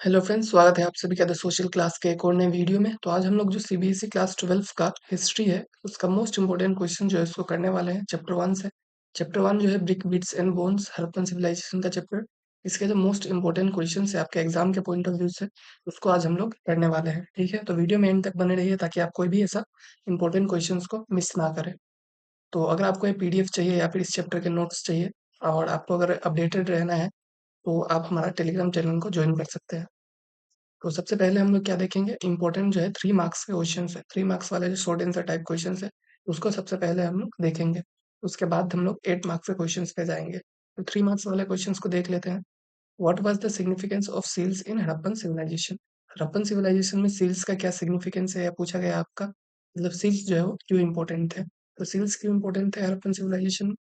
Hello friends, स्वागत है आप सभी का द सोशल क्लास के एक और नए वीडियो में। तो आज हम लोग जो सीबीएसई क्लास 12 का हिस्ट्री है, उसका मोस्ट इंपोर्टेंट क्वेश्चन जो है उसको करने वाले हैं चैप्टर 1 से। चैप्टर 1 जो है brick bits and bones, Harappan civilisation का चैप्टर। इसके जो मोस्ट इंपोर्टेंट क्वेश्चन है आपके एग्जाम के पॉइंट ऑफ व्यू से, उसको आज हम लोग करने वाले हैं। ठीक है, तो वीडियो में एंड तक बने रहिए ताकि आप कोई भी ऐसा इंपॉर्टेंट क्वेश्चन को मिस ना करें। तो अगर आपको ये पीडीएफ चाहिए या फिर इस चैप्टर के नोट्स चाहिए और आपको अगर अपडेटेड रहना है, तो आप हमारा टेलीग्राम चैनल को ज्वाइन कर सकते हैं। तो सबसे पहले हम लोग क्या देखेंगे, इंपॉर्टेंट जो है 3 मार्क्स के क्वेश्चन है, 3 मार्क्स वाले जो शॉर्ट आंसर टाइप क्वेश्चन है, उसको सबसे पहले हम लोग देखेंगे। उसके बाद हम लोग 8 मार्क्स के क्वेश्चन पे जाएंगे। तो 3 मार्क्स वाले क्वेश्चन को देख लेते हैं। What was the significance of seals in Harappan civilisation? Harappan civilisation में सील्स का क्या सिग्निफिकेंस है, यह पूछा गया आपका। मतलब सील्स जो है वो क्यों इंपॉर्टेंट थे। तो सील्स क्यों इंपॉर्टेंट थे हड़प्पन सिविलाइजेशन?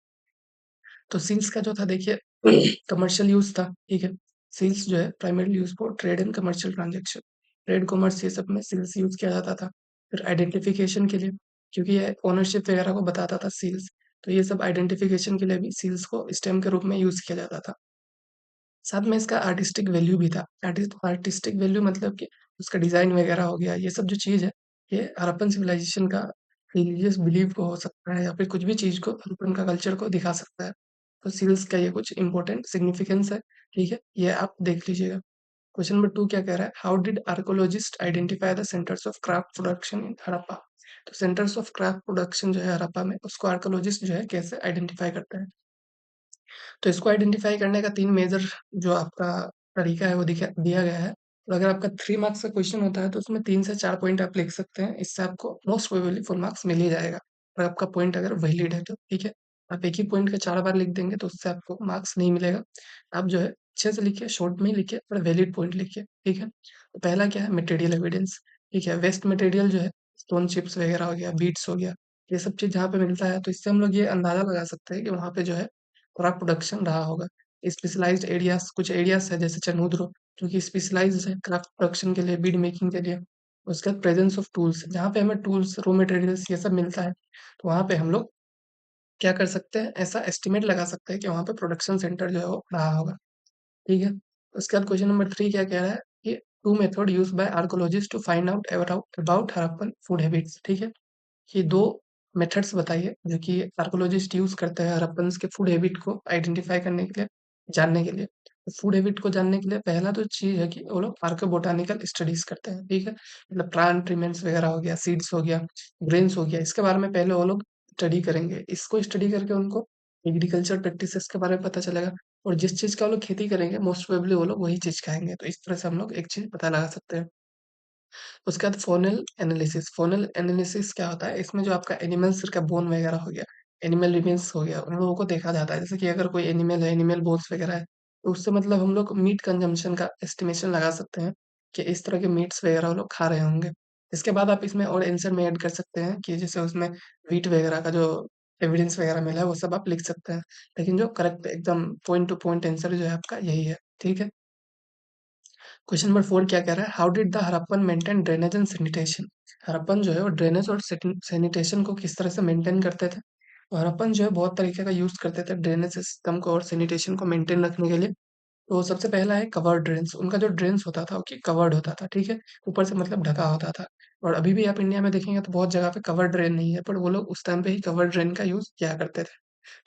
तो सील्स का जो था देखिए कमर्शियल यूज था। ठीक है, सील्स जो है primary use for trade and commercial transaction, trade commerce ये सब में सील्स यूज किया जाता था। फिर आइडेंटिफिकेशन के लिए, क्योंकि ये ओनरशिप वगैरह को बताता था सील्स, तो ये सब आइडेंटिफिकेशन के लिए भी सील्स को स्टैम्प के रूप में यूज किया जाता था। साथ में इसका आर्टिस्टिक वैल्यू भी था। आर्टिस्टिक वैल्यू मतलब कि उसका डिजाइन वगैरह हो गया, ये सब जो चीज है, ये हड़प्पन सिविलाइजेशन का रिलीजियस बिलीव को हो सकता है या फिर कुछ भी चीज को, हड़प्पन का कल्चर को दिखा सकता है। तो सील्स का ये कुछ इंपॉर्टेंट सिग्निफिकेंस है। ठीक है, ये आप देख लीजिएगा। क्वेश्चन नंबर 2 क्या कह रहा है, how did archaeologist identify the centres of craft production in Harappa? तो सेंटर्स ऑफ क्राफ्ट प्रोडक्शन जो है हड़प्पा में, उसको आर्कोलॉजिस्ट जो है कैसे आइडेंटिफाई करते हैं? तो इसको आइडेंटिफाई करने का 3 मेजर जो आपका तरीका है वो दिखा दिया गया है। और अगर आपका 3 मार्क्स का क्वेश्चन होता है तो उसमें 3 से 4 पॉइंट आप लिख सकते हैं। इससे आपको मोस्ट प्रोबेबली फुल मार्क्स मिल ही जाएगा। और आपका पॉइंट अगर वैलिड है तो ठीक है। आप एक ही पॉइंट का 4 बार लिख देंगे तो उससे आपको मार्क्स नहीं मिलेगा। आप जो है अच्छे से लिखिए, शॉर्ट में ही लिखिए और वैलिड पॉइंट लिखिए। ठीक है, तो पहला क्या है, मटेरियल एविडेंस। ठीक है, वेस्ट मटेरियल जो है स्टोन चिप्स वगैरह हो गया, बीट्स हो गया, ये सब चीज़ जहाँ पे मिलता है तो इससे हम लोग ये अंदाज़ा लगा सकते हैं कि वहाँ पे जो है क्रॉप प्रोडक्शन रहा होगा। स्पेशलाइज्ड एरियाज, कुछ एरियाज है जैसे चनूद्र, जो कि स्पेशलाइज्ड है क्राफ्ट प्रोडक्शन के लिए, बीड मेकिंग के लिए। उसके बाद प्रेजेंस ऑफ टूल्स, जहाँ पे हमें टूल्स, रॉ मटेरियल्स ये सब मिलता है, तो वहाँ पे हम लोग क्या कर सकते हैं, ऐसा एस्टिमेट लगा सकते हैं कि वहाँ पे प्रोडक्शन सेंटर जो है वो रहा होगा। ठीक है, उसके बाद क्वेश्चन नंबर 3 क्या कह रहा है कि two method use by archaeologist to find out about Harappan food habits. ठीक है, ये 2 मेथड्स बताइए जो कि आर्कोलॉजिस्ट यूज़ करते हैं हड़प्पन्स के फूड हैबिट को आइडेंटिफ़ाई करने के लिए, जानने के लिए। तो फूड हैबिट को जानने के लिए पहला तो चीज़ है कि वो लोग आर्कियोबोटानिकल स्टडीज़ करते हैं, ठीक है? मतलब प्लांट रिमेन्स वगैरह हो गया, सीड्स हो गया, ग्रेन्स हो गया, इसके बारे में पहले वो लोग स्टडी करेंगे। इसको स्टडी करके उनको एग्रीकल्चर प्रैक्टिसेस के बारे में पता चलेगा और जिस चीज़ का वो लोग खेती करेंगे मोस्ट प्रोबेबली वो लोग वही चीज़ खाएँगे। तो इस तरह से हम लोग एक चीज़ पता लगा सकते हैं। उसके बाद फ़ोनल एनालिसिस। फ़ोनल एनालिसिस क्या होता है? इसमें जो आपका एनिमल्स का बोन वगैरह हो गया, एनिमल रिमेन्स हो गया, उन लोगों को देखा जाता है। जैसे कि अगर कोई एनिमल है, एनिमल बोन्स वगैरह है, तो उससे मतलब हम लोग मीट कंजम्पशन का एस्टिमेशन लगा सकते हैं कि इस तरह के मीट्स वगैरह वो लोग खा रहे होंगे। इसके बाद आप इसमें और आंसर में ऐड कर सकते हैं कि जैसे उसमें व्हीट वगैरह का जो एविडेंस वगैरह मिला है, वो सब आप लिख सकते हैं। लेकिन जो करेक्ट एकदम पॉइंट टू पॉइंट आंसर जो है आपका यही है। ठीक है? क्वेश्चन नंबर 4 क्या कह रहा है, how did the Harappan maintain drainage and sanitation? Harappan जो है वो ड्रेनेज और सैनिटेशन को किस तरह से मेंटेन करते थे? तो हड़प्पन जो है बहुत तरीके का यूज करते थे ड्रेनेज सिस्टम को और सैनिटेशन को मेंटेन रखने के लिए। तो सबसे पहला है कवर्ड ड्रेन्स। उनका जो ड्रेन्स होता था वो कि कवर्ड होता था, ठीक है, ऊपर से मतलब ढका होता था। और अभी भी आप इंडिया में देखेंगे तो बहुत जगह पे कवर्ड ड्रेन नहीं है, पर वो लोग उस टाइम पे ही कवर्ड ड्रेन का यूज किया करते थे।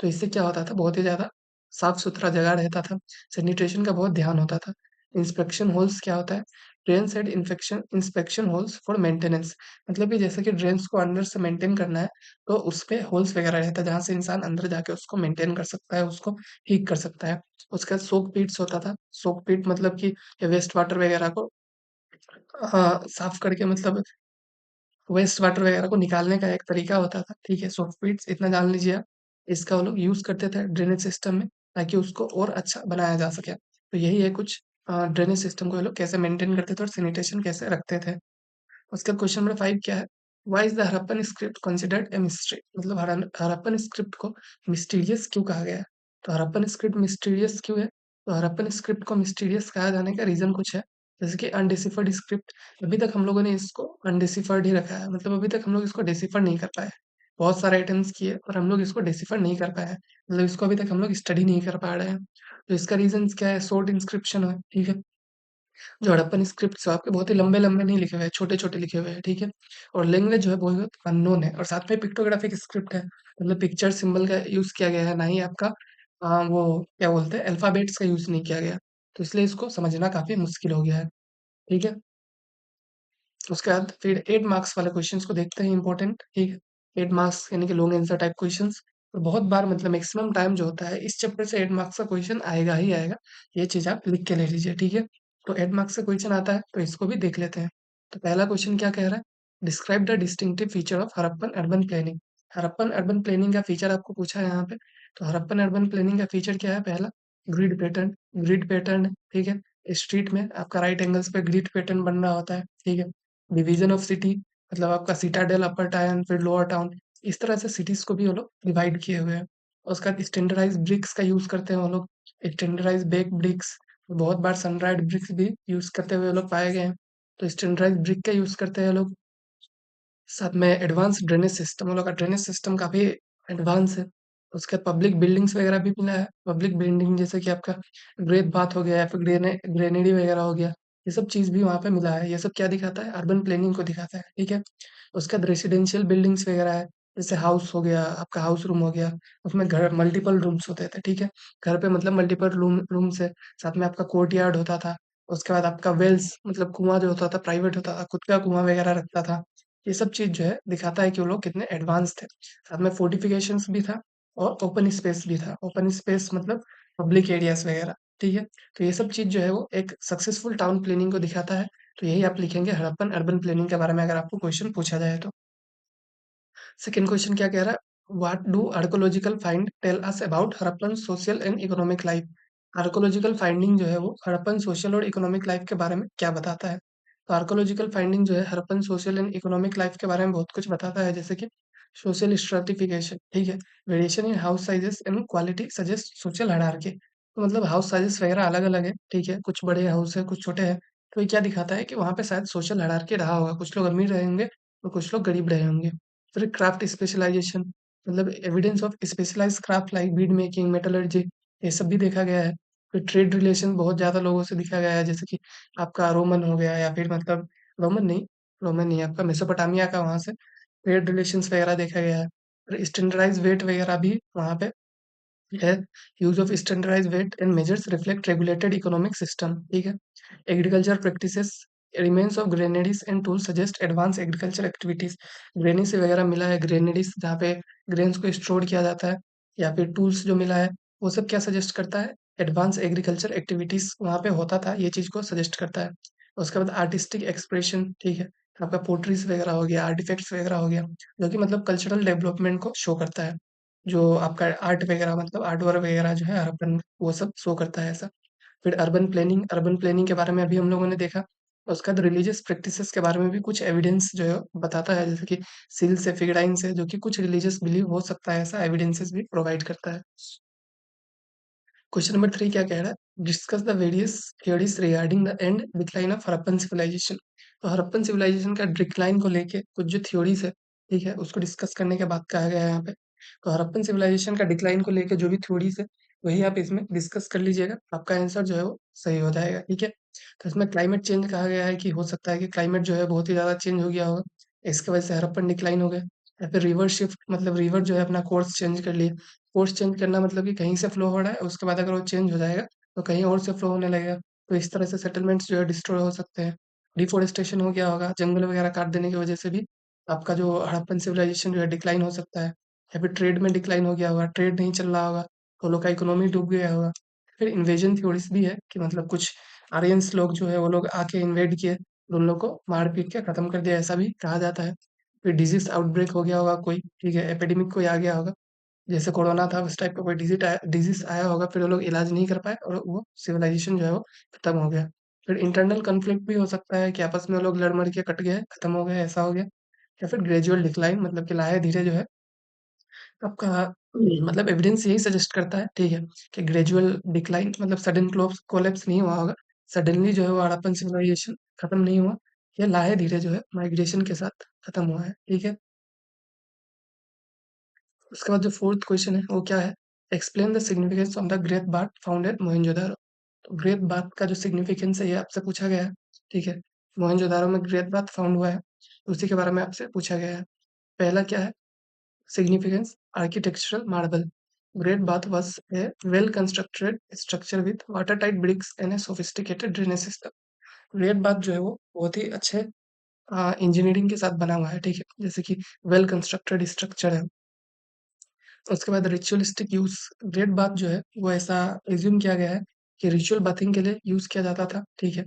तो इससे क्या होता था, बहुत ही ज़्यादा साफ-सुथरा जगह रहता था, सैनिटेशन का बहुत ध्यान होता था। इंस्पेक्शन होल्स क्या होता है? Drains and infection inspection holes for maintenance, मतलब कि जैसे कि ड्रेन्स को अंदर से मेंटेन करना है, तो उसपे होल्स वगैरह रहता है, जहाँ से इंसान अंदर जाके उसको मेंटेन कर सकता है, उसको ठीक कर सकता है। उसके बाद सोक पिट्स होता था। सोक पिट मतलब कि वेस्ट वाटर वगैरह को साफ करके, मतलब वेस्ट वाटर वगैरह को निकालने का एक तरीका होता था, ठीक है? सॉफ्ट पिट्स इतना जान लीजिए आप। इसका वो लोग यूज़ करते थे ड्रेनेज सिस्टम में ताकि उसको और अच्छा बनाया जा सके। तो यही है कुछ ड्रेनेज सिस्टम को ये लोग कैसे मेंटेन करते थे और सैनिटेशन कैसे रखते थे। उसका क्वेश्चन नंबर 5 क्या है? Why is the Harappan script considered a mystery? मतलब हड़प्पन स्क्रिप्ट को मिस्टीरियस क्यों कहा गया है? तो हड़प्पन स्क्रिप्ट मिस्टीरियस क्यों है? तो हड़प्पन स्क्रिप्ट को मिस्टीरियस कहा जाने का रीज़न कुछ है, जैसे कि अनडिसिफर्ड स्क्रिप्ट। अभी तक हम लोगों ने इसको अनडिसिफर्ड ही रखा है, मतलब अभी तक हम लोग इसको डिसिफर नहीं कर पाए। बहुत सारे अटेम्प्ट्स किए पर हम लोग इसको डिसिफर नहीं कर पाए हैं, मतलब इसको अभी तक हम लोग स्टडी नहीं कर पा रहे हैं। तो इसका रीज़न्स क्या है? शॉर्ट इंस्क्रिप्शन है, ठीक है? जो हड़प्पन स्क्रिप्ट्स आपके बहुत ही लंबे-लंबे नहीं लिखे हुए हैं, छोटे-छोटे लिखे हुए हैं, ठीक है? और लैंग्वेज जो है बहुत अननोन है और साथ में पिक्टोग्राफिक स्क्रिप्ट है, मतलब पिक्चर सिंबल का यूज़ किया गया है, ना ही आपका वो क्या बोलते हैं अल्फ़ाबेट्स का यूज़ नहीं किया गया। तो इसलिए इसको समझना काफ़ी मुश्किल हो गया है, ठीक है? उसके बाद फिर 8 मार्क्स वाले क्वेश्चंस को देखते हैं इंपॉर्टेंट, ठीक है? 8 मार्क्स यानी कि लॉन्ग आंसर टाइप क्वेश्चंस और बहुत बार मतलब मैक्सिमम टाइम जो होता है इस चैप्टर से 8 मार्क्स का क्वेश्चन आएगा ही आएगा। ये चीज़ आप लिख के ले लीजिए, ठीक है? तो 8 मार्क्स का क्वेश्चन आता है तो इसको भी देख लेते हैं। तो पहला क्वेश्चन क्या कह रहा है? Describe the distinctive feature of Harappan urban planning. Harappan urban planning का फीचर आपको पूछा है यहाँ पे। तो हड़प्पन अर्बन प्लानिंग का फीचर क्या है? पहला ग्रिड पैटर्न, ठीक है? स्ट्रीट में आपका राइट एंगल्स पे ग्रिड पैटर्न बन रहा होता है, ठीक है? डिवीजन ऑफ सिटी मतलब आपका सिटाडेल अपर टाउन फिर लोअर टाउन इस तरह से सिटीज को भी वो लोग डिवाइड किए हुए हैं और उसका स्टैंडर्डाइज ब्रिक्स का यूज करते हैं वो लोग स्टैंडर्डाइज बेक ब्रिक्स बहुत बार सनराइज ब्रिक्स भी यूज करते हुए वो लोग पाए गए हैं तो स्टैंडर्डाइज ब्रिक का यूज करते हैं लोग साथ में एडवांस ड्रेनेज सिस्टम हम लोग का ड्रेनेज सिस्टम काफ़ी एडवांस है। उसके बाद पब्लिक बिल्डिंग्स वगैरह भी मिला है। पब्लिक बिल्डिंग जैसे कि आपका ग्रेट बाथ हो गया या फिर ग्रेनेडी वगैरह हो गया। ये सब चीज़ भी वहाँ पे मिला है। ये सब क्या दिखाता है? अर्बन प्लानिंग को दिखाता है, ठीक है? उसके बाद रेसिडेंशियल बिल्डिंग्स वगैरह है। जैसे हाउस हो गया, आपका हाउस रूम हो गया। उसमें घर मल्टीपल रूम्स होते थे, ठीक है? घर पे मतलब मल्टीपल रूम्स है। साथ में आपका कोर्टयार्ड होता था। उसके बाद आपका वेल्स मतलब कुआँ जो होता था प्राइवेट होता था, खुद का कुआँ वगैरह रखता था। ये सब चीज़ जो है दिखाता है कि वो लोग कितने एडवांस थे। साथ में फोर्टिफिकेशंस भी था और ओपन स्पेस भी था। ओपन स्पेस मतलब पब्लिक एरियाज़ वगैरह, ठीक है? तो ये सब चीज़ जो है वो एक सक्सेसफुल टाउन प्लानिंग को दिखाता है। तो यही आप लिखेंगे हड़प्पन अर्बन प्लानिंग के बारे में अगर आपको क्वेश्चन पूछा जाए तो। सेकंड क्वेश्चन क्या कह रहा है? What do archaeological find tell us about Harappan social and economic life? Archaeological finding जो है वो हड़प्पन सोशल और इकोनॉमिक लाइफ के बारे में क्या बताता है? तो आर्कोलॉजिकल फाइंडिंग जो है Harappan social and economic life के बारे में बहुत कुछ बताता है जैसे कि सोशल स्ट्राटिफिकेशन, ठीक है? Variation in house sizes and quality suggest social hierarchy. तो मतलब हाउस साइजेस वगैरह अलग अलग है, ठीक है? कुछ बड़े हाउस है कुछ छोटे हैं। तो ये क्या दिखाता है कि वहाँ पे शायद सोशल हायरार्की रहा होगा, कुछ लोग अमीर रहे होंगे और कुछ लोग गरीब रहे होंगे। फिर क्राफ्ट स्पेशलाइजेशन मतलब evidence of specialised craft like bead making, metallurgy ये सब भी देखा गया है। फिर ट्रेड रिलेशन बहुत ज़्यादा लोगों से दिखा गया है जैसे कि आपका रोमन हो गया या फिर मतलब रोमन नहीं आपका मेसोपोटामिया का वहाँ से ट्रेड रिलेशंस वगैरह देखा गया है। फिर स्टैंडर्डाइज्ड वेट वगैरह भी वहाँ पे है। Use of standardised weight and measures reflect regulated economic system, ठीक है? Agriculture practices remains of granaries and tools suggest advance agriculture activities. Granary से वगैरह मिला है ग्रेनेडीज जहाँ पे ग्रेन्स को स्टोर किया जाता है या फिर टूल्स जो मिला है वो सब क्या सजेस्ट करता है? एडवांस एग्रीकल्चर एक्टिविटीज वहाँ पे होता था ये चीज़ को सजेस्ट करता है। उसके बाद आर्टिस्टिक एक्सप्रेशन, ठीक है? आपका पोट्रीज वगैरह हो गया आर्टिफैक्ट्स वगैरह हो गया जो कि मतलब कल्चरल डेवलपमेंट को शो करता है। जो आपका आर्ट वगैरह मतलब आर्ट वर्क वगैरह जो है हड़प्पन वो सब शो करता है ऐसा। फिर अर्बन प्लानिंग के बारे में अभी हम लोगों ने देखा। उसके बाद रिलीजियस प्रैक्टिसेस के बारे में भी कुछ एविडेंस जो है बताता है जैसे कि सील से फिगराइन से जो कि कुछ रिलीजियस बिलीव हो सकता है ऐसा एविडेंसेस भी प्रोवाइड करता है। क्वेश्चन नंबर 3 क्या कह रहा है? Discuss the various theories regarding the end decline of Harappan civilisation. तो हड़प्पन सिविलाइजेशन का डिक्लाइन को लेके कुछ जो थ्योरीज है, ठीक है? उसको डिस्कस करने के बाद कहा गया है यहाँ पे। तो हड़प्पन सिविलाइजेशन का डिक्लाइन को लेके जो भी थ्योरीज है, वही आप इसमें डिस्कस कर लीजिएगा। आपका आंसर जो है वो सही हो जाएगा, ठीक है? तो इसमें क्लाइमेट चेंज कहा गया है कि हो सकता है कि क्लाइमेट जो है बहुत ही ज़्यादा चेंज हो गया होगा। इसकी वजह से हड़प्पन डिक्लाइन हो गया। या फिर रिवर शिफ्ट मतलब रिवर जो है अपना कोर्स चेंज कर लिए। कोर्स चेंज करना मतलब कि कहीं से फ्लो हो रहा है उसके बाद अगर वो चेंज हो जाएगा तो कहीं और से फ्लो होने लगेगा तो इस तरह से सेटलमेंट्स जो है डिस्ट्रॉय हो सकते हैं। डिफोरेस्टेशन हो गया होगा जंगल वगैरह काट देने की वजह से भी आपका जो हड़प्पन सिविलाइजेशन जो है डिक्लाइन हो सकता है। या फिर ट्रेड में डिक्लाइन हो गया होगा ट्रेड नहीं चल रहा होगा तो लोग का इकोनॉमी डूब गया होगा। फिर इन्वेजन थ्योरीज भी है कि मतलब कुछ आर्यंस लोग जो है वो लोग आके इन्वेड किए और उन लोग को मार पीट के खत्म कर दिया ऐसा भी कहा जाता है। फिर डिजीज आउटब्रेक हो गया होगा कोई, ठीक है? एपिडेमिक कोई आ गया होगा जैसे कोरोना था उस टाइप का कोई डिजीज आया होगा फिर वो लोग इलाज नहीं कर पाए और वो सिविलाइजेशन जो है वो खत्म हो गया। फिर इंटरनल कन्फ्लिक्ट भी हो सकता है कि आपस में वो लोग लड़ मर के कट गए खत्म हो गए ऐसा हो गया। या फिर ग्रेजुअल डिक्लाइन मतलब कि लाहे धीरे जो है आपका मतलब एविडेंस यही सजेस्ट करता है, ठीक है? कि ग्रेजुअल डिक्लाइन मतलब सडन कोलैप्स नहीं हुआ होगा। सडनली जो है वो हड़प्पन सिविलाइजेशन खत्म नहीं हुआ। ये लाहे धीरे जो है माइग्रेशन के साथ खत्म हुआ है, ठीक है? उसके बाद जो फोर्थ क्वेश्चन है वो क्या है? Explain the significance of the great bath found at Mohenjodaro. Great bath का जो सिग्निफिकेंस है ये आपसे पूछा गया है, ठीक है? मोहनजोदाड़ो में ग्रेट बाथ फाउंड हुआ है, उसी के बारे में आपसे पूछा गया है। पहला क्या है? Significance architectural marble. Great bath was a well constructed structure with watertight bricks and a sophisticated drainage system। Great bath जो है वो बहुत ही अच्छे इंजीनियरिंग के साथ बना हुआ है, ठीक है? जैसे कि वेल कंस्ट्रक्टेड स्ट्रक्चर है। उसके बाद रिचुअलिस्टिक यूज़, ग्रेट बाथ जो है वो ऐसा एज्यूम किया गया है कि रिचुअल बाथिंग के लिए यूज़ किया जाता था, ठीक है?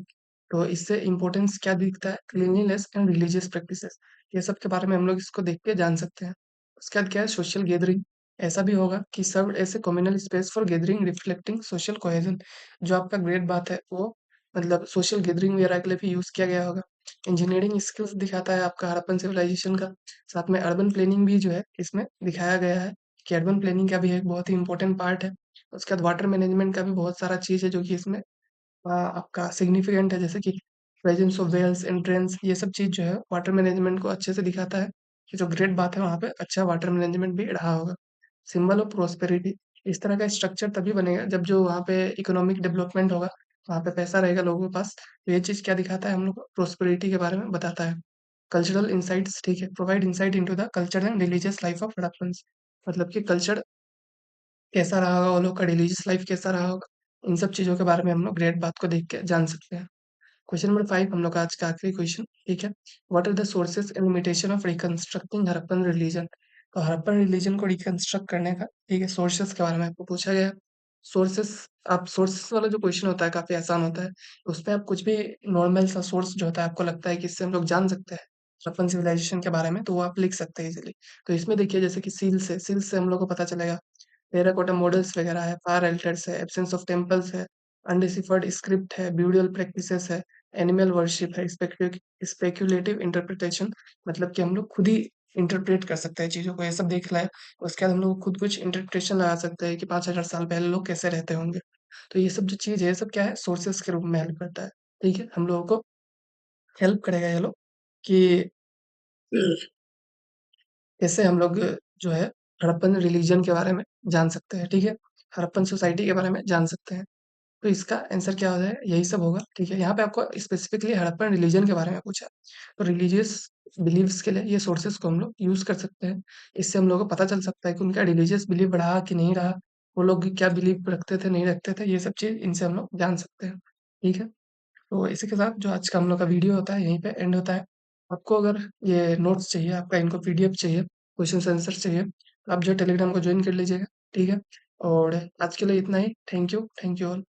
तो इससे इम्पोर्टेंस क्या दिखता है? क्लीनलीनेस एंड रिलीजियस प्रैक्टिसेस, ये सब के बारे में हम लोग इसको देख के जान सकते हैं। उसके बाद क्या है? सोशल गैदरिंग, ऐसा भी होगा कि served as a communal space for gathering reflecting social cohesion. जो आपका ग्रेट बाथ है वो मतलब सोशल गैदरिंग वगैरह के लिए भी यूज़ किया गया होगा। इंजीनियरिंग स्किल्स दिखाता है आपका हड़प्पन सिविलाइजेशन का, साथ में अर्बन प्लानिंग भी जो है इसमें दिखाया गया है कि अर्बन प्लानिंग का भी एक बहुत ही इम्पोर्टेंट पार्ट है। उसके बाद वाटर मैनेजमेंट का भी बहुत सारा चीज़ है जो कि इसमें आपका सिग्निफिकेंट है, जैसे कि presence of wells and drains, ये सब चीज़ जो है वाटर मैनेजमेंट को अच्छे से दिखाता है कि जो ग्रेट बात है वहाँ पे अच्छा वाटर मैनेजमेंट भी रहा होगा। सिंबल ऑफ प्रोस्पेरिटी, इस तरह का स्ट्रक्चर तभी बनेगा जब जो वहाँ पे इकोनॉमिक डेवलपमेंट होगा, वहाँ पे पैसा रहेगा लोगों के पास। तो ये चीज़ क्या दिखाता है हम लोग को? प्रोस्पेरिटी के बारे में बताता है। कल्चरल इंसाइट्स, ठीक है, provide insight into the culture and religious life of Harappans, मतलब कि कल्चर कैसा रहा होगा, वो लोग का रिलीजियस लाइफ कैसा रहा होगा, इन सब चीज़ों के बारे में हम लोग ग्रेट बात को देख के जान सकते हैं। क्वेश्चन नंबर 5 हम लोग का आज का आखिरी क्वेश्चन, ठीक है? What are the sources and limitation of reconstructing Harappan religion? तो हड़प्पन रिलीजन को रिकंस्ट्रक्ट करने का, ठीक है, सोर्सेस के बारे में आपको पूछा गया है। सोर्सेस, आप सोर्सेस वाला जो क्वेश्चन होता है काफ़ी आसान होता है। उसपे आप कुछ भी नॉर्मल सा सोर्स जो होता है आपको लगता है कि इससे हम लोग जान सकते हैं हड़प्पन सिविलाइजेशन के बारे में, तो वो आप लिख सकते हैं इज़िली। तो इसमें देखिए जैसे कि सील्स से हम लोग को पता चलेगा, टेराकोटा मॉडल्स वगैरह है, फायर अल्टर्स है, एब्सेंस ऑफ टेम्पल्स है, अनडिसिफर्ड स्क्रिप्ट है, ब्यूरियल प्रैक्टिसेस है, एनिमल वर्शिप है, स्पेक्युलेटिव इंटरप्रिटेशन, मतलब कि हम लोग खुद ही इंटरप्रेट कर सकते हैं चीज़ों को, ये सब देख लाए। उसके बाद हम लोग खुद कुछ इंटरप्रिटेशन लगा सकते हैं कि 5000 साल पहले लोग कैसे रहते होंगे। तो ये सब जो चीज़ है, ये सब क्या है? सोर्सेस के रूप में हेल्प करता है, ठीक है? हम लोगों को हेल्प करेगा ये लोग कि कैसे हम लोग जो है हड़प्पन रिलीजन के बारे में जान सकते हैं, ठीक है? हड़प्पन सोसाइटी के बारे में जान सकते हैं। तो इसका आंसर क्या हो जाए? यही सब होगा, ठीक है? यहाँ पे आपको स्पेसिफिकली हड़प्पन रिलीजन के बारे में पूछा है। तो रिलीजियस बिलीव्स के लिए ये सोर्सेस को हम लोग यूज़ कर सकते हैं। इससे हम लोगों को पता चल सकता है कि उनका रिलीजियस बिलीव रहा कि नहीं रहा, वो लोग क्या बिलीव रखते थे, नहीं रखते थे, ये सब चीज़ इनसे हम लोग जान सकते हैं, ठीक है? तो इसी के साथ जो आज का हम लोग का वीडियो होता है यहीं पे एंड होता है। आपको अगर ये नोट्स चाहिए, आपका इनको पीडीएफ चाहिए, क्वेश्चन आंसर चाहिए, तो आप जो टेलीग्राम को ज्वाइन कर लीजिएगा, ठीक है? और आज के लिए इतना ही। Thank you all.